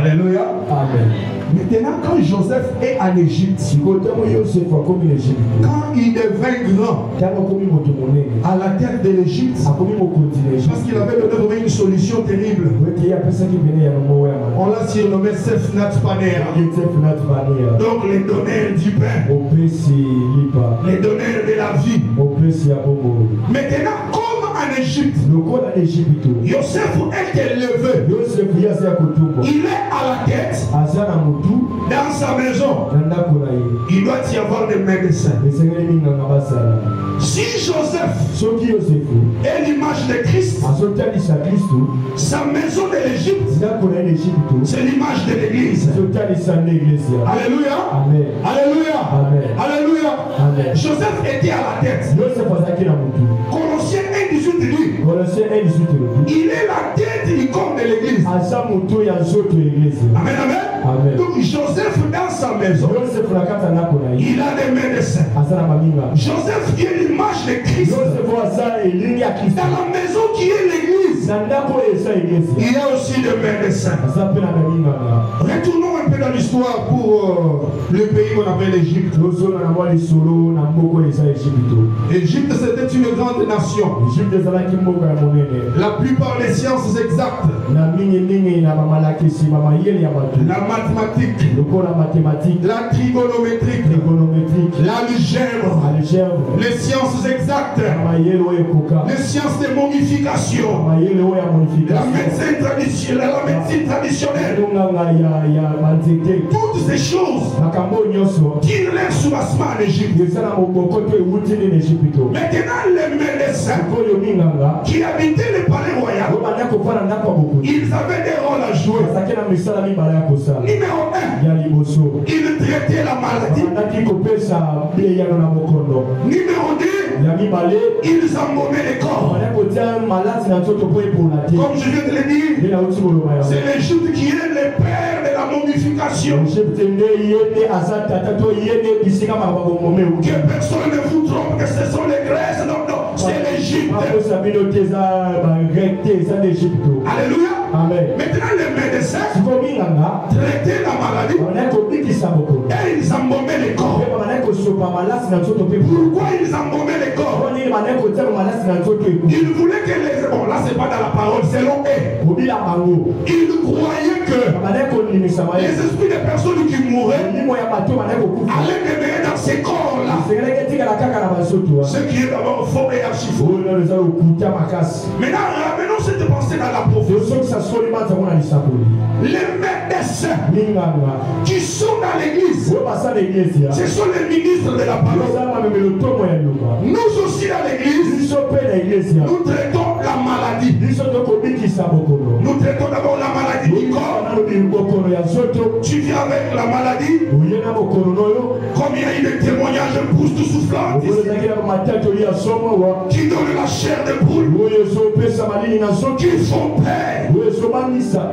Alléluia. Amen. Maintenant, quand Joseph est en Égypte, quand il devint grand à la tête de l'Égypte, parce qu'il avait donné une solution terrible, on l'a surnommé Sefnat Paner. Donc les donneurs du pain, les donneurs de la vie. Maintenant, comme en Égypte, Joseph est élevé, il est à la tête. Dans sa maison, il doit y avoir des médecins. Si Joseph est l'image de Christ, sa maison de l'Égypte, c'est l'image de l'Église. Alléluia. Amen. Alléluia. Amen. Alléluia. Amen. Joseph était à la tête. Colossiens 1:18 dit, il est la tête du corps de l'Église. Amen, amen. Amen. Donc Joseph dans sa maison, il a des médecins. Joseph qui est l'image de Christ. Dans la maison qui est l'Église, il y a aussi des médecins. Retournons un peu dans l'histoire pour le pays qu'on appelle l'Égypte. L'Égypte c'était une grande nation. La plupart des sciences exactes, la mathématique, la trigonométrique, l'algèbre, les sciences exactes, les sciences de momification, la médecine traditionnelle, toutes ces choses tirent leur soubassement en Égypte. Maintenant les médecins qui habitaient le palais royal, ils avaient des rôles à jouer. Numéro 1, ils traitaient la maladie. Numéro 2, ils embaumaient les corps. Comme je viens de le dire, c'est l'Égypte qui est le père de la momification. Que personne ne vous trompe que ce sont les Grèces. Non, non, c'est l'Égypte. Alléluia. Amen. Maintenant les médecins traitaient la maladie et ils embaumaient les corps. Pourquoi ils embaumaient les corps? Ils voulaient que les... Bon là c'est pas dans la parole, c'est l'eau. Ils croyaient que les esprits des personnes qui mouraient allaient demeurer dans ces corps-là. Ce qui est d'abord faux et archi faux. Maintenant ramenons cette pensée dans la prophétie. Les médecins qui sont dans l'église, ce sont les ministres de la parole. Nous aussi dans l'église, nous traitons la maladie. Nous traitons d'abord la maladie du corps. Tu viens avec la maladie. Comme il y a eu des témoignages époustouflants qui donnent la chair de poule, qui font peur,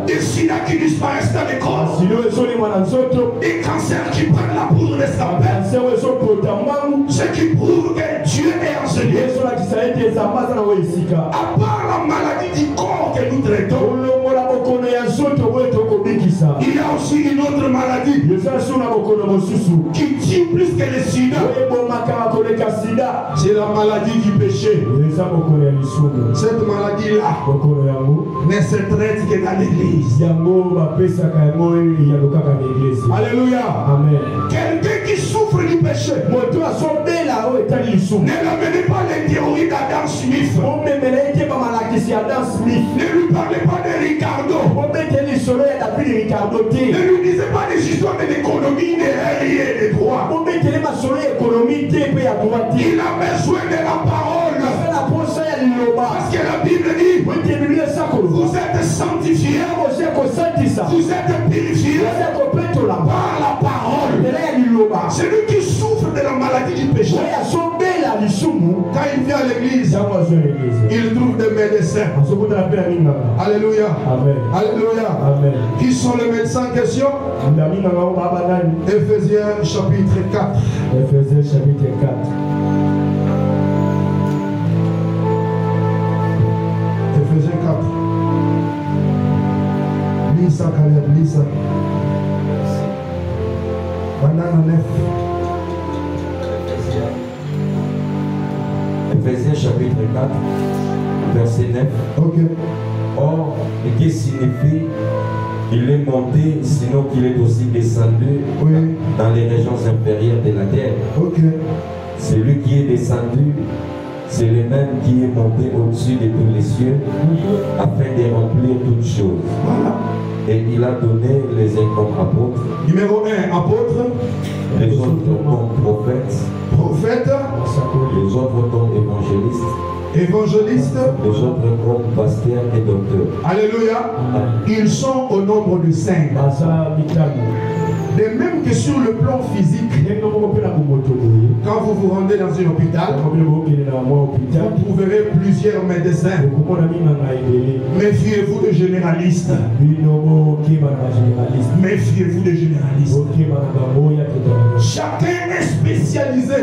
des sida qui disparaissent dans les corps, des cancers qui prennent la poudre de sa peine, ce qui prouve que Dieu est enseigné. À part la maladie du corps que nous traitons, il y a aussi une autre maladie qui tue plus que le sida. C'est la maladie du péché. Cette maladie-là ne se traite que dans l'église. Alléluia. Amen. Quelqu'un qui souffre du péché, ne l'amenez pas les théories d'Adam Smith. Ne lui parlez pas de Ricardo. Ne lui disez pas des histoires de l'économie, des règles et des droits. Il a besoin de la parole. Parce que la Bible dit, vous êtes sanctifiés, vous êtes purifiés par la parole. Celui qui souffre de la maladie du péché, quand il vient à l'église, il trouve des médecins. Alléluia. Amen. Alléluia. Amen. Qui sont les médecins en question? Éphésiens chapitre 4. Éphésiens chapitre 4. Éphésiens 4. Lis ça, Caleb. lis ça. Banane 9. Ephésiens chapitre 4, verset 9. Ok. Or, qui signifie il est monté, sinon qu'il est aussi descendu dans les régions inférieures de la terre. Ok. Celui qui est descendu, c'est le même qui est monté au-dessus de tous les cieux, afin de remplir toutes choses. Voilà. Et il a donné les uns comme apôtres, Numéro 1, apôtre. les autres comme prophètes, Prophète. les autres comme évangélistes, Évangéliste. les autres comme pasteurs et docteurs. Alléluia. Ils sont au nombre de 5. De même que sur le plan physique, quand vous vous rendez dans un hôpital, vous trouverez plusieurs médecins. Méfiez-vous des généralistes. Méfiez-vous des généralistes. Chacun est spécialisé.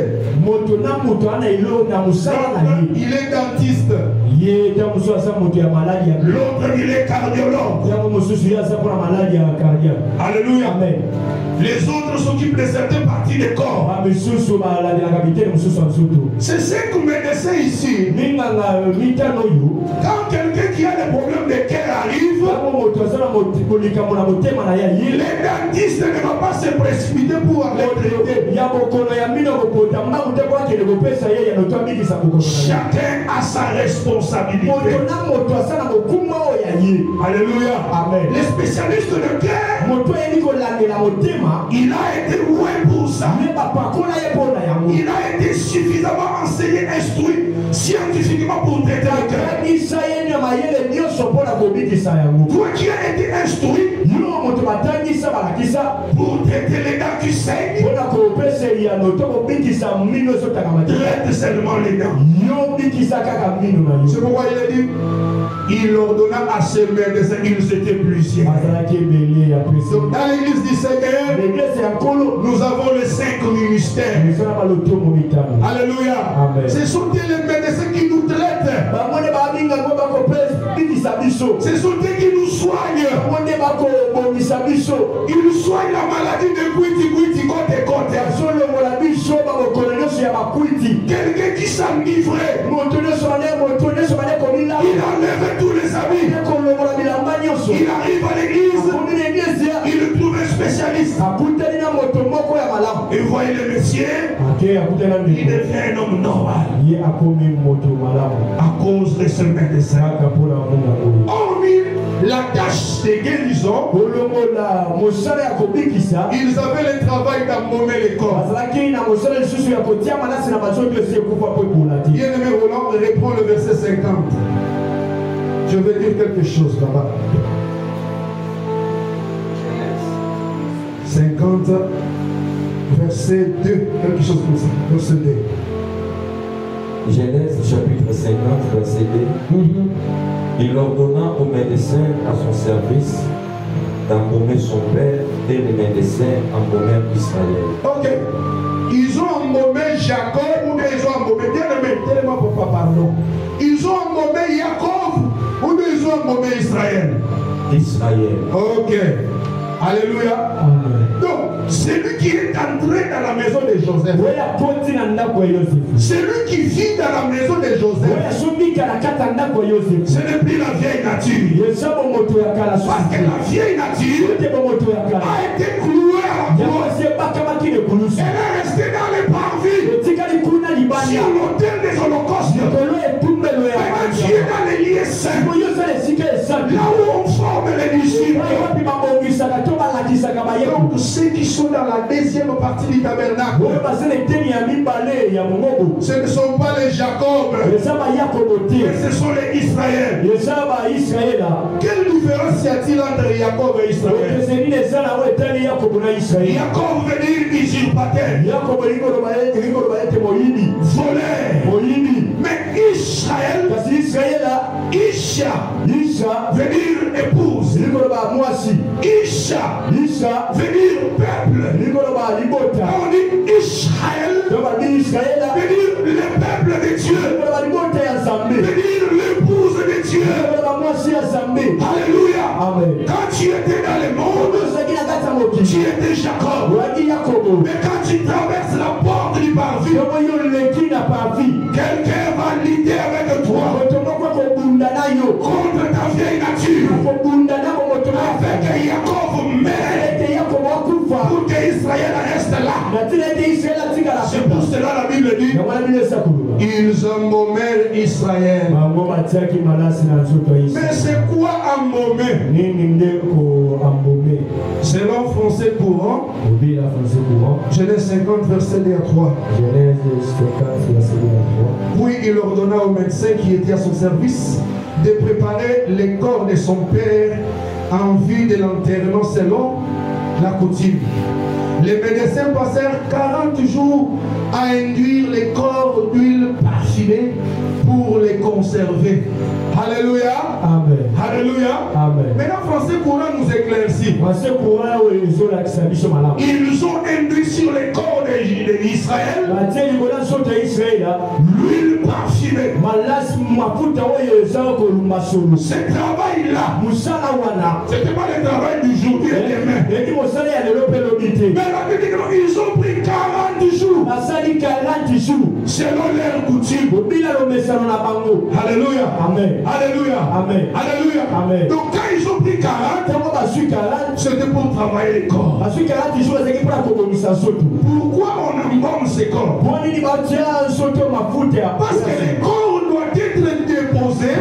Il est dentiste. L'autre, il est cardiologue. Alléluia. Amen. Les autres s'occupent de certaines parties du corps. Ces 5 médecins ici, quand quelqu'un qui a des problèmes de cœur arrive, les dentistes ne vont pas se précipiter pour aller traiter. Chacun a sa responsabilité. Alléluia. Amen. Les spécialistes de cœur, il a été loué pour ça. Il a été suffisamment enseigné, instruit scientifiquement pour traiter le cœur. Toi qui as été instruit pour traiter les dents qui saignent, traite seulement les dents. C'est pourquoi il a dit, il ordonna à ses médecins, ils étaient plusieurs. Donc, dans l'église du Seigneur, nous avons les 5 ministères. Alléluia. Amen. Ce sont les médecins qui nous traitent. Ce sont eux qui nous soignent. Ils soignent la maladie de Kwiti côte et côte. Quelqu'un qui s'enivrait, il enlève tous les habits. Il arrive à l'église, il trouve un spécialiste. Et voyez le monsieur, il devient un homme normal à cause de ce médecin. Hormis la tâche de guérison, ils avaient le travail d'embaumer les corps. Bien-aimé Roland, reprends le verset 50. Je vais dire quelque chose là-bas. 50, verset 2, quelque chose comme ça, verset 2. Genèse chapitre 50, verset 2. Il ordonna au médecin à son service d'embaumer son père et les médecins embaumèrent Israël. Ok. Ils ont embaumé Jacob ou bien ils ont embaumé, bien aimé, tellement papa, pardon. Ils ont embaumé Jacob ou bien ils ont embaumé Israël. Israël. Ok. Alléluia. Amen. Donc, celui qui est entré dans la maison de Joseph, celui qui vit dans la maison de Joseph, ce n'est plus la vieille nature. Parce que la vieille nature a été clouée à la croix. Elle est restée dans les parvis, sur l'autel des holocaustes. Elle Dieu dans les lieux saints, là où on forme les disciples. Donc ceux qui sont dans la deuxième partie du tabernacle, ce ne sont pas les Jacob, mais ce sont les Israël. Quelle différence y a-t-il entre Jacob et Israël? Jacob veut dire usurpateur, voleur. Mais Israël, Isha veut dire épouse. Isha veut dire peuple. On dit Israël veut dire le peuple de Dieu, veut dire l'épouse de Dieu. Alléluia. Quand tu étais dans le monde, tu étais Jacob. Mais quand tu traverses la porte du parvis, quelqu'un va lutter avec toi contre ta vieille nature. Avec Jacob meurt pour que Israël reste là. C'est pour cela la Bible dit ils embaumèrent Israël. Mais c'est quoi embaumer? Selon français courant, Genèse 50 verset 2 à 3. Puis il ordonna au médecin qui était à son service de préparer le corps de son père en vue de l'enterrement selon la coutume. Les médecins passèrent 40 jours à induire les corps d'huile parfumée pour les conserver. Alléluia. Amen. Alléluia. Amen. Maintenant, français courant nous éclaircit. Ils ont induit sur les corps d'Israël l'huile parfumée. Ce travail-là, c'était pas le travail du jour et demain. Mais la Bible dit qu'ils ont pris 40 jours selon leur coutume. Alléluia. Amen. Alléluia. Amen. Alléluia. Amen. Donc quand ils ont pris 40, c'était pour travailler les corps. Pourquoi on embaume ces corps? Parce que les corps doivent être déposés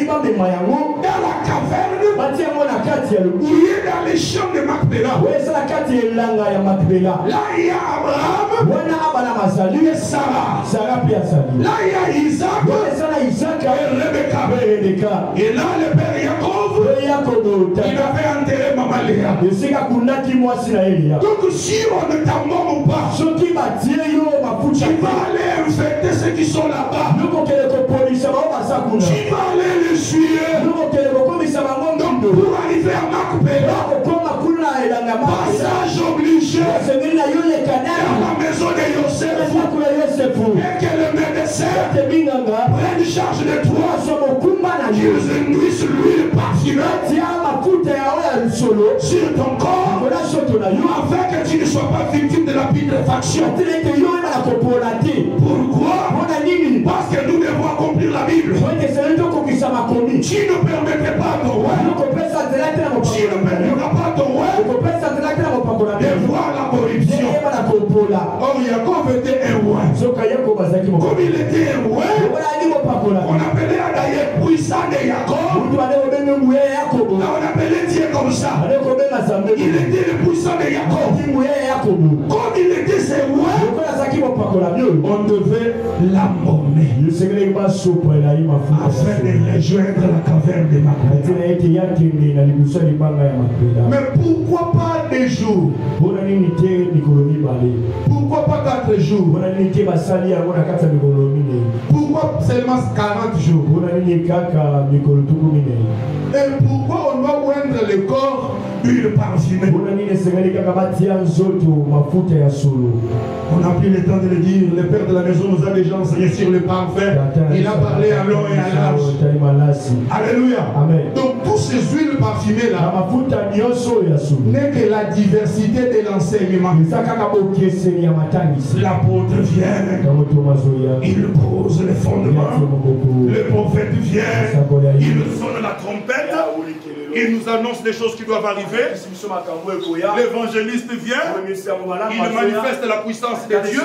dans la caverne où il est dans les champs de Macpéla. Là il y a Abraham et Sarah. Là il y a Isaac et Rebecca. Et là le père Jacob, il avait enterré Maman Léa. Donc si on ne t'embaume pas, tu vas aller infecter ceux qui sont là-bas. Tu vas aller les suivre. Donc pour arriver à Macpéla, passage obligé dans la maison de Yosef, et que le médecin prenne charge de toi, qu'ils induisent l'huile parfumée sur ton corps, afin que tu ne sois pas victime de la putréfaction. Pourquoi? Parce que nous devons accomplir la Bible. Tu ne permettrais pas à ton roi, tu ne permettras pas à ton roi de voir la corruption. Or Jacob était un roi. Comme il était un roi, on appelait d'ailleurs puissant de Jacob. Là on appelait Dieu comme ça. Il était le puissant de Jacob. Comme il était ce roi, on devait l'embaumer afin de rejoindre la caverne de Macpéla. Mais pourquoi pas des jours? Pourquoi pas 4 jours? Pourquoi seulement 40 jours? Et pourquoi on doit oindre le corps d'huile parfumée? On n'a plus le temps de le dire. Le père de la maison nous a déjà enseigné sur le parfum. Il a parlé à long et à large. Alléluia. Amen. Donc tous ces huiles parfumées là n'est que la diversité de l'enseignement. L'apôtre vient, il pose les fondements. Le prophète vient, il sonne la trompette. Il nous annonce des choses qui doivent arriver. L'évangéliste vient, il manifeste la puissance de Dieu.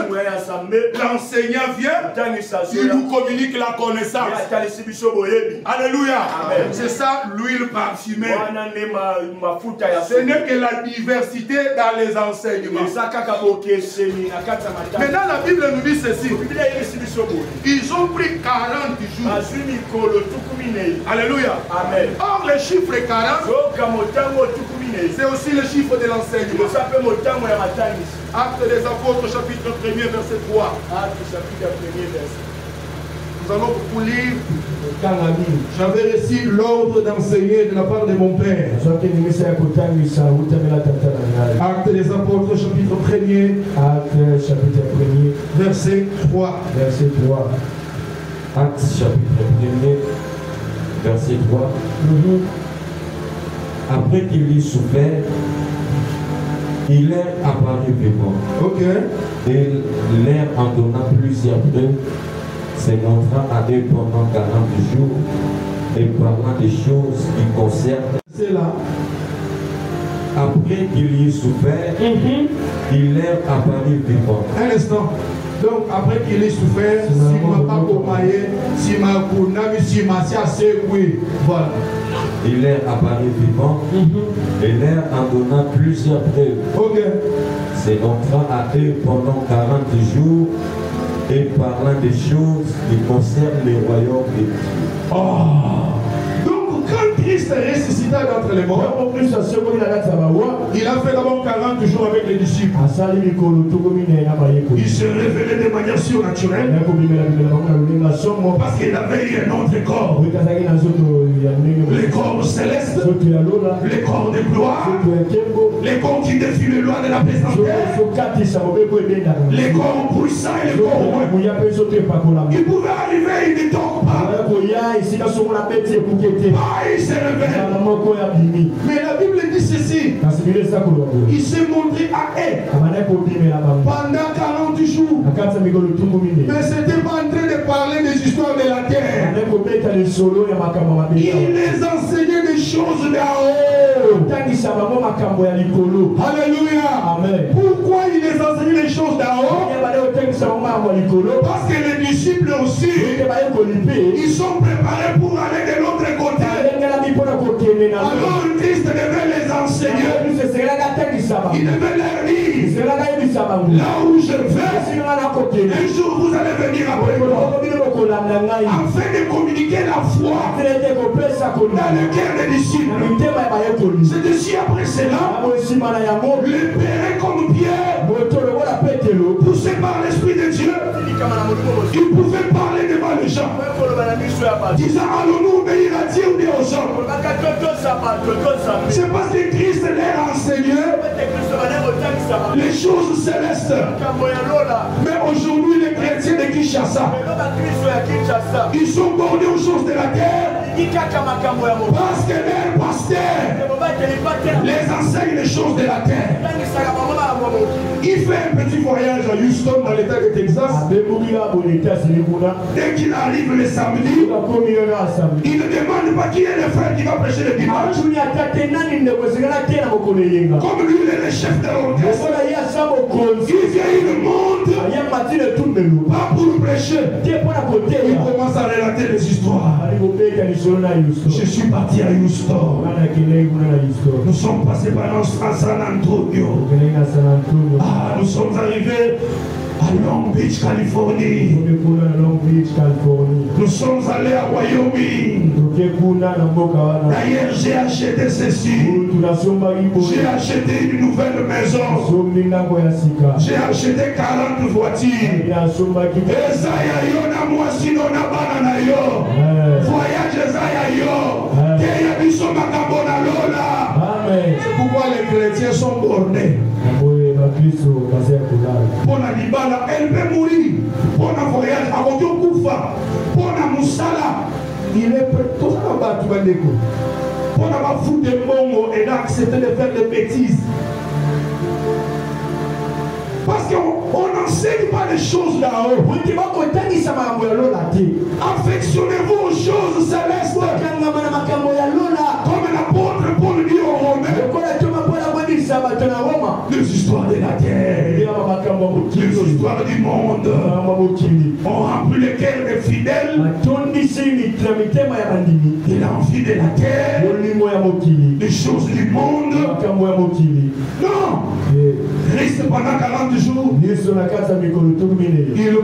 L'enseignant vient, il nous communique la connaissance. Alléluia. C'est ça l'huile parfumée. Ce n'est que la diversité dans les enseignements. Maintenant la Bible nous dit ceci. Ils ont pris 40 jours. Alléluia. Or le chiffre 40, c'est aussi le chiffre de l'enseignement. Actes des Apôtres, chapitre 1er, verset 3. Nous allons vous lire. J'avais reçu l'ordre d'enseigner de la part de mon père. Actes des Apôtres, chapitre 1er. Verset 3. Actes chapitre 1er, verset 3. Après qu'il ait souffert, il est apparu vivant. Ok. Et leur en donnant plusieurs preuves, se montra à eux pendant 40 jours et parlant des choses qui concernent. C'est là. Après qu'il y ait souffert, il leur apparu vivant. Un instant. Donc après qu'il ait souffert, si ma pas commandé, si ma cournami, si ma c'est oui. Voilà. Il leur apparu vivant et leur en donnant plusieurs preuves. Ok. Se montra à eux pendant 40 jours et parlant des choses qui concernent le royaume de Dieu. Oh. Donc quand Christ ressuscita d'entre les morts, il a fait d'abord 40 jours avec les disciples. Il se révélait de manière surnaturelle parce qu'il avait eu un autre corps. Les corps célestes, les corps de gloire, les corps qui défient les lois de la présence, les corps puissants et les corps humains. Il pouvait arriver, il ne dort pas. Il se révèle. Mais la Bible dit ceci. Il s'est montré à eux pendant 40 jours. Mais c'était pas en train de parler des histoires de la terre. Il les enseignait des choses d'en haut. Alléluia. Amen. Pourquoi il les enseignait des choses d'en haut? Parce que les disciples aussi, ils sont préparés pour aller de l'autre côté. Alors Christ devait les enseigner. Il devait leur dire, là où je vais, un jour vous allez venir après moi, afin de communiquer la foi dans le cœur des disciples. C'est aussi après cela, libéré comme Pierre, poussé par l'Esprit de Dieu, il pouvait parler devant les gens, disant allons-nous obéir à Dieu ou bien aux gens. C'est parce que Christ leur enseignait les choses célestes. Mais aujourd'hui, les chrétiens de Kinshasa, ils sont bornés aux choses de la terre parce que leur pasteur les enseigne les choses de la terre. Il fait un petit voyage à Houston dans l'état de Texas. Dès qu'il arrive le samedi, il ne demande pas qui est le frère qui va prêcher le dimanche. Comme lui, il est le chef de l'orchestre. Il vient, il monte, pas pour prêcher. Il commence à relater des histoires. Je suis parti à Houston. Nous sommes passés par San Antonio. Ah, nous sommes arrivés à Long Beach, Californie. Nous sommes allés à Wyoming. D'ailleurs, j'ai acheté ceci. J'ai acheté une nouvelle maison. J'ai acheté 40 voitures. Voyage c'est pourquoi les chrétiens sont bornés. Pour la libala, elle peut mourir. Pour un voyage, avant de Koufa, pour la Moussala, il est prêt. Tout ça va tout le monde. Pour la foutre des mongo et d'accepter de faire des bêtises. Parce qu'on n'enseigne pas les choses là-haut. Affectionnez-vous aux choses célestes. Comme l'apôtre Paul dit aux Romains. Les histoires de la terre, les histoires du monde ont rempli le cœur des fidèles. Il a envie de la terre, les choses du monde. Non! Christ pendant 40 jours, il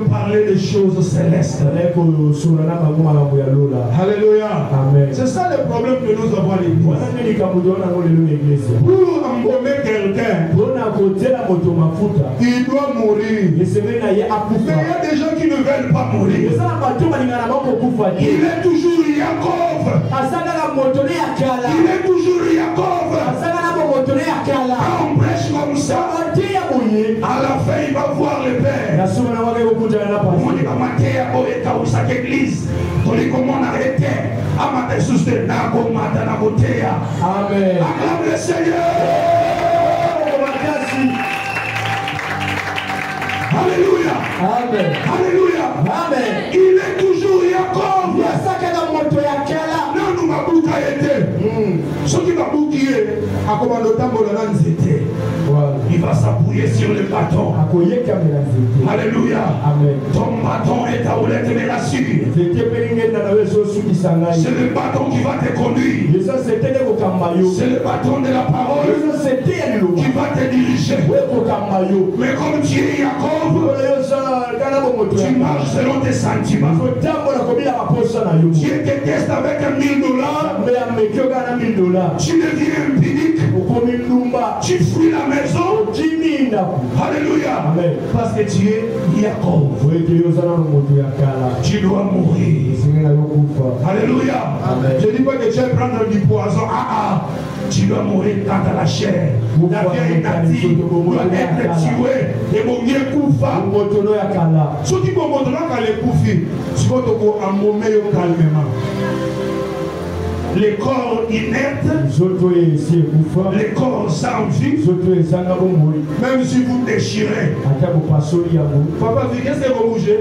parlait des choses célestes. Alléluia. C'est ça le problème que nous avons à l'église. Pour embaumer quelqu'un, il doit mourir. Mais il y a des gens qui ne veulent pas mourir. Il est toujours Jacob. Il est toujours Jacob. Quand on prêche comme ça, à la fin il va voir le Père. église. Tandis comment on arrêtait. Amata souste na komata na kotea. Amen. Acclame le Seigneur. Alléluia. Amen. Alléluia. Amen. Il est toujours Jacob. Non, nous mabuka été. Ce qui va bouquiller, à commande de il va s'appuyer sur le bâton. Alléluia. Amen. Ton bâton est ta roulette de la suie. C'est le bâton qui va te conduire. C'est le bâton de la parole qui va te diriger. Mais comme tu es Jacob, tu marches selon tes sentiments. Tu es détestes avec $1000. Tu deviens impudique. Tu fuis la maison. Alléluia. Amen. Parce que tu es Jacob. Tu dois mourir. Alléluia. Amen. Je ne dis pas que tu vas prendre du poison. Tu dois mourir quant à la chair. La vieille nature doit être tuée. Et mon Dieu koufa. Ce qui me montre là quand les koufi, c'est qu'on doit emmommer calmement. Les corps inertes, les corps sans vie, même si vous déchirez, papa, qu'est-ce que vous bougez?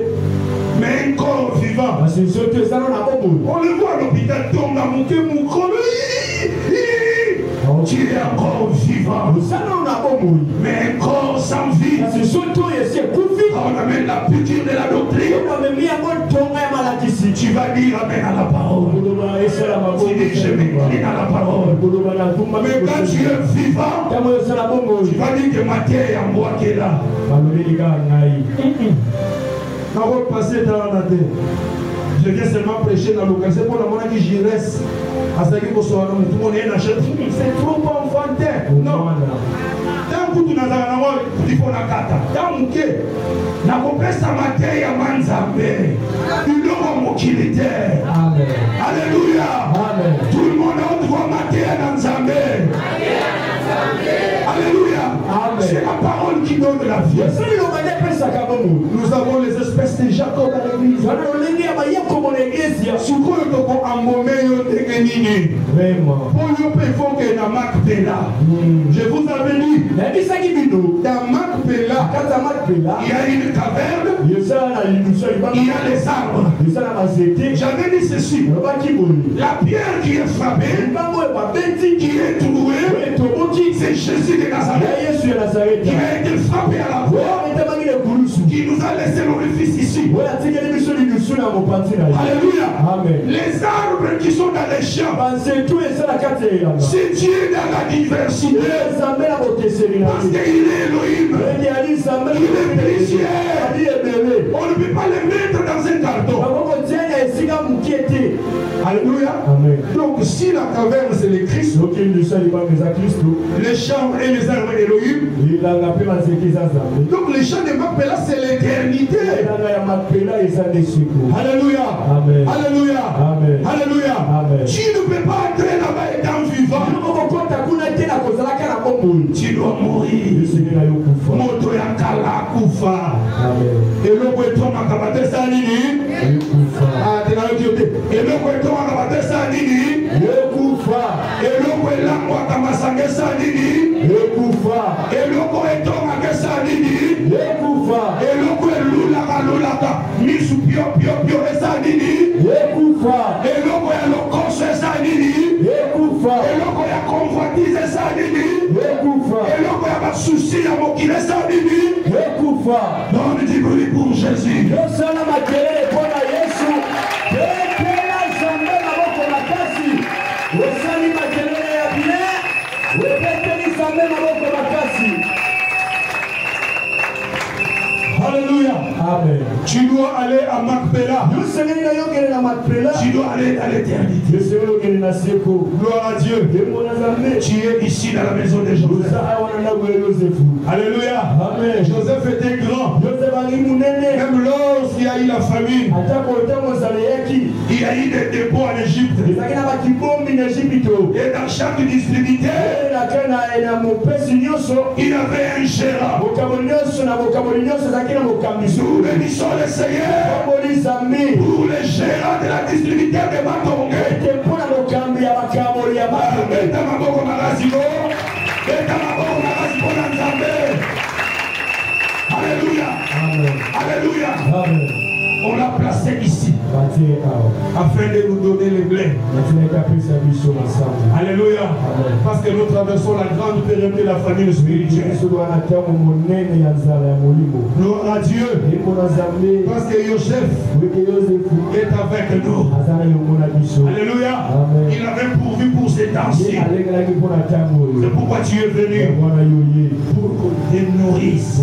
Mais un corps vivant, on le voit à l'hôpital, tombe dans mon cœur, mon corps, tu es encore vivant. Mais un corps sans vie, on amène la piqûre de la doctrine. Tu vas dire amen à la parole. Tu dis je m'incline à la parole. Mais quand tu es vivant, tu vas dire que ma terre est en moi qui est là. On va passer dans la terre. Je viens seulement prêcher dans l'occasion pour la monnaie qui j'y reste. À ce que tout le monde est c'est trop enfantin. Non. Tant que tu n'as pas il faut la cata. Tant que na kopesa mateya ya manzambe. Il aura mon kilitaire. Amen. Alléluia. Amen. Tout le monde a droit mateya na nzambe. Alléluia. C'est la parole qui donne la vie. Nous avons les espèces de Jacob à l'église. Je vous avais dit, dans Macpéla, il y a une caverne, il y a les arbres. J'avais dit ceci, la pierre qui est frappée, qui est trouée, c'est Jésus de Nazareth, qui a été frappé à la porte, qui nous a laissé l'orifice ici. Alléluia. Amen. Les arbres qui sont dans les champs, c'est Dieu dans la diversité. Parce qu'il est Elohim. Il est précieux. On ne peut pas les mettre dans un carton. Alléluia. Amen. Donc si la caverne c'est le Christ, les champs et les arbres Elohim, donc les champs de Macpéla c'est l'éternité. Alléluia. Amen. Alléluia. Amen. Alléluia. Amen. Tu ne peux pas entrer là-bas étant vivant. Tu dois mourir. Moto ya kala kufa. Amen. Eloko etoma kabate sanini. Tena yote. Eloko etoma kabate sanini. Eloko elangwa kamasange sanini. Eloko etoma ke sanini. Eloko elulaka misu pio esanini. Eloko ya lokoso esanini. Eloko ya convoitise esanini. Eloko ya basusi ya mokili esanini. Donne du bruit pour Jésus. Alléluia. Amen. Tu dois aller à Macpéla. Tu dois aller à l'éternité. Gloire à Dieu. Tu es ici dans la maison de Joseph. Alléluia. Amen. Joseph était grand. Même lorsqu'il y a eu la famine, il y a eu des dépôts en Égypte. Et dans chaque distributeur, il avait un gérant. Nous bénissons le Seigneur pour le gérant de la distributeur de Matonge. Alléluia. Alléluia. On l'a placé ici afin de nous donner les blés. Alléluia. Parce que nous traversons la grande période de la famille spirituelle. Gloire à Dieu. Parce que Joseph est avec nous. Alléluia. Il avait pourvu pour ces temps-ci. C'est pourquoi tu es venu. Pour qu'on te nourrisse.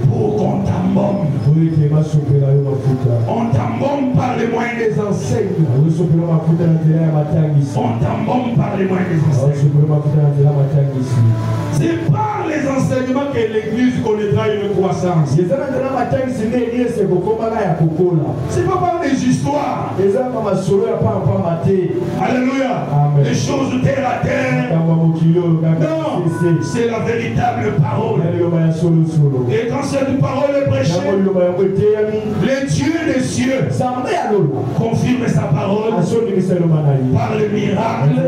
Pour qu'on t'embaume. On t'embaume par les moyens des enseignes. On t'embaume par les moyens des enseignes. C'est par les enseignements que l'Église connaîtra une croissance. C'est pas par des histoires. Alléluia. Les choses terre à terre. Non, c'est la véritable parole. Et quand cette parole est prêchée, les dieux des cieux confirment sa parole par les miracles,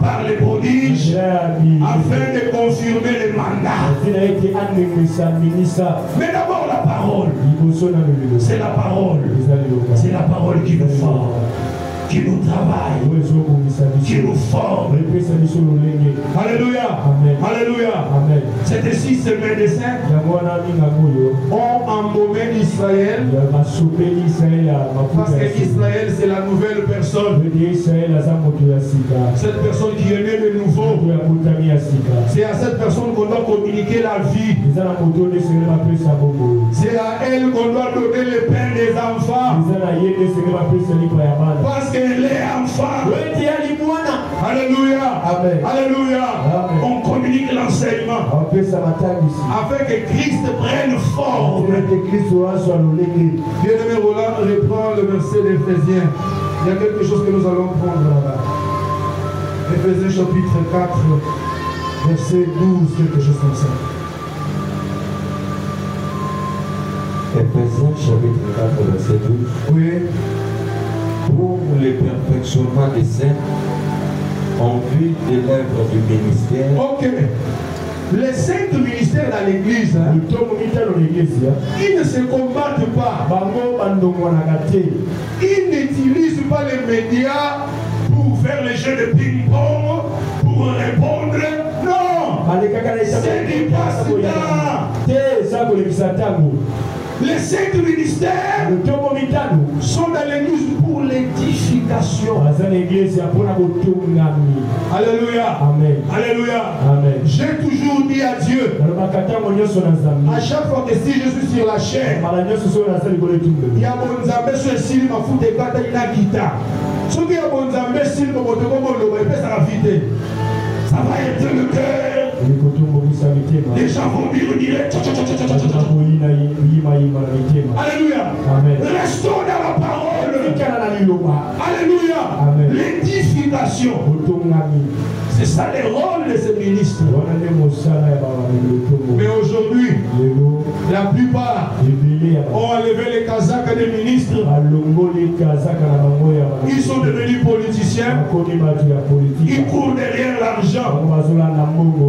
par les prodiges, afin de confirmer les mandats. Mais d'abord la parole. C'est la parole. C'est la parole qui nous forme, qui nous travaille, qui nous forme. Alléluia. Alléluia. C'est ici ces médecins ont embaumé Israël. Parce que Israël c'est la nouvelle personne. Cette personne qui est née de nouveau. C'est à cette personne qu'on doit communiquer la vie. C'est à elle qu'on doit donner le pain des enfants. Parce qu'elle est enfant. Alléluia. Amen. Alléluia. Amen. On communique l'enseignement afin que Christ prenne forme. Bien-aimé Roland, reprend le verset d'Éphésiens. Il y a quelque chose que nous allons prendre là-bas. Éphésiens chapitre 4, verset 12, quelque chose comme ça. Éphésiens chapitre 4, verset 12. Oui. Pour le perfectionnement des saints, en vue de l'œuvre du ministère. Ok. Les saints du ministère dans l'église, ils ne se combattent pas. Ils n'utilisent pas les médias pour faire les jeux de ping-pong, pour répondre. Non! C'est du passe-temps. Les saints du ministère sont dans l'église pour l'édification. Alléluia. Amen. Alléluia. Amen. J'ai toujours dit à Dieu, à chaque fois que si je suis sur la chaîne, il y a mon Zambé sur le ciel, ma fout des gâteaux, il a guitare. Ce qui est mon Zambé sur le moto, ça va vite. Ça va être le cœur. Les gens vont dire alléluia. Amen. Restons dans la parole. Alléluia. L'édification. C'est ça le rôle de ces ministres. Mais aujourd'hui, la plupart ont enlevé les casaques des ministres. Ils sont devenus politiciens. Ils courent derrière l'argent.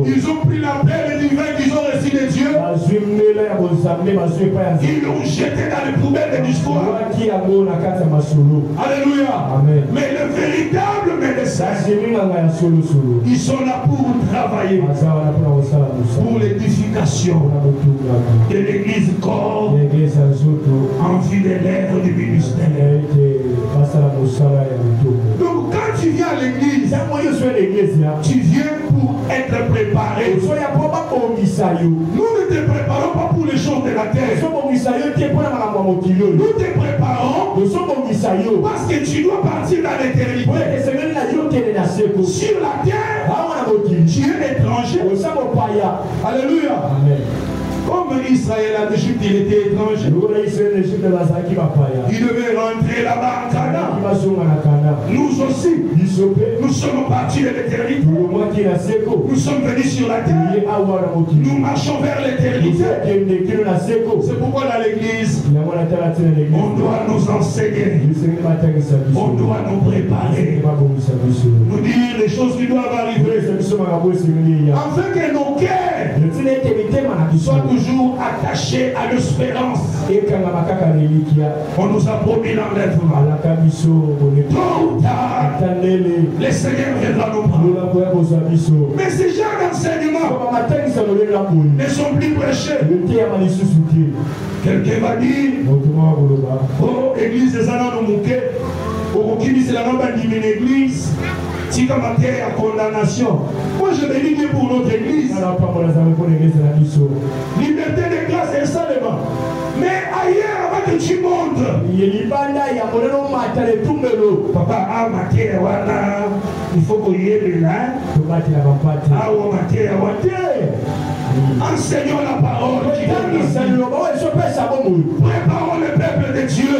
Ils ont pris la paix divine qu'ils ont reçu de Dieu. Ils l'ont jeté dans les poubelles de l'histoire. Alléluia. Amen. Mais le véritable médecin, ils sont là pour travailler, pour l'édification de l'église corps en vue de l'œuvre du ministère. Donc quand tu viens à l'église, tu viens pour être préparé. Nous ne te préparons pas pour les choses de la terre. Nous te préparons parce que tu dois partir dans l'éternité. Sur la terre, tu es étranger. Alléluia. Amen. Comme Israël en Égypte, il était étranger. Il devait rentrer là-bas en Canaan. Nous aussi, nous sommes partis de l'éternité. Nous sommes venus sur la terre. Nous marchons vers l'éternité. C'est pourquoi dans l'église, on doit nous enseigner. On doit nous préparer. Nous dire les choses qui doivent arriver. Afin que nos cœurs soient toujours attachés à l'espérance. On nous a promis l'enlèvement. Tôt ou tard, les Seigneurs viendront nous prendre. Mais ces genres d'enseignements ne sont plus prêchés. Quelqu'un va dire, oh, église des anneaux de Mouké, oh, qui dit c'est la norme d'une église, si comme en terre à condamnation. Moi je me dis pour notre église, liberté de grâce et seulement. Mais ailleurs, avant que tu montes, papa, ah, ma terre, il faut qu'on y ait là. Ah, ma terre, enseignons la parole. Préparons le peuple de Dieu.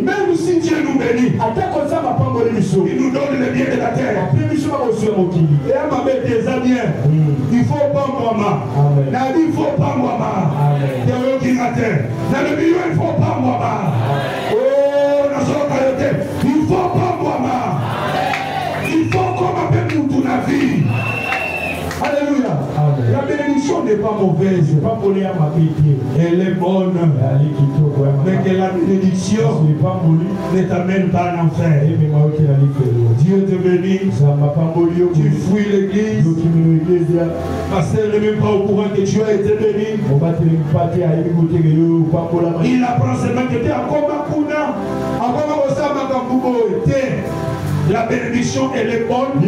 Même si Dieu nous bénit, il nous donne le bien de la terre. Et à ma bête des amis, il faut pas moi. Il faut pas moi. Dans le milieu, il faut pas moi. Oh, il faut pas moi. Il faut qu'on m'appelle pour toute la vie. Alléluia. La bénédiction n'est pas mauvaise. Elle est bonne. Mais que la bénédiction ne t'amène pas en enfer. Dieu te bénit. Tu fuis l'église. Pasteur n'est même pas au courant que tu as été béni. Il apprend seulement que tu es encore Makuna. La bénédiction, elle est bonne.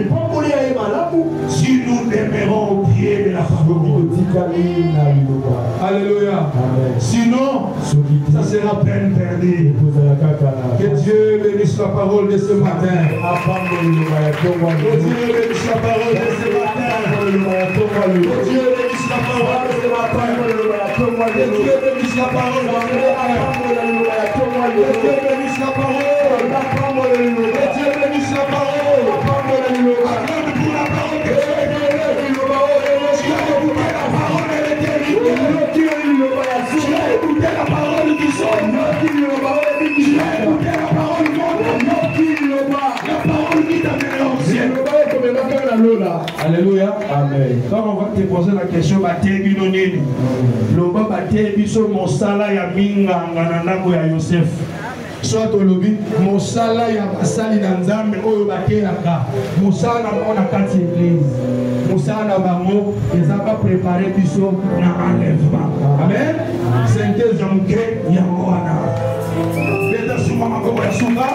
Si nous demeurons au pied de la parole. Alléluia. Sinon, ça sera peine perdue. Que Dieu bénisse la parole de ce matin. Que Dieu bénisse la parole de ce matin. Que Dieu bénisse la parole de ce matin. Que Dieu bénisse la parole de ce matin. Que Dieu bénisse la parole. Que Dieu bénisse la parole. Acclame pour la parole que tu as écoutée. Tu as écouté la parole de l'éternité. Tu as écouté la parole du sol. Tu as écouté la parole du monde. La parole qui t'a mené au ciel. Alléluia. Amen. Quand on va te poser la question, Batebi Nonini. Loba Batebi so Mosala ya Minga Ngananako ya Yosef. Soit au lobby, Mosala ya Basali Nanzame, Oyo Bakeaka. Mosala na mona kati église. Mosala na bango, ils ont pas préparé biso na enlèvement. Amen. Synthèse Jamke Yangoana. Beta Suma Mako ya Sunga.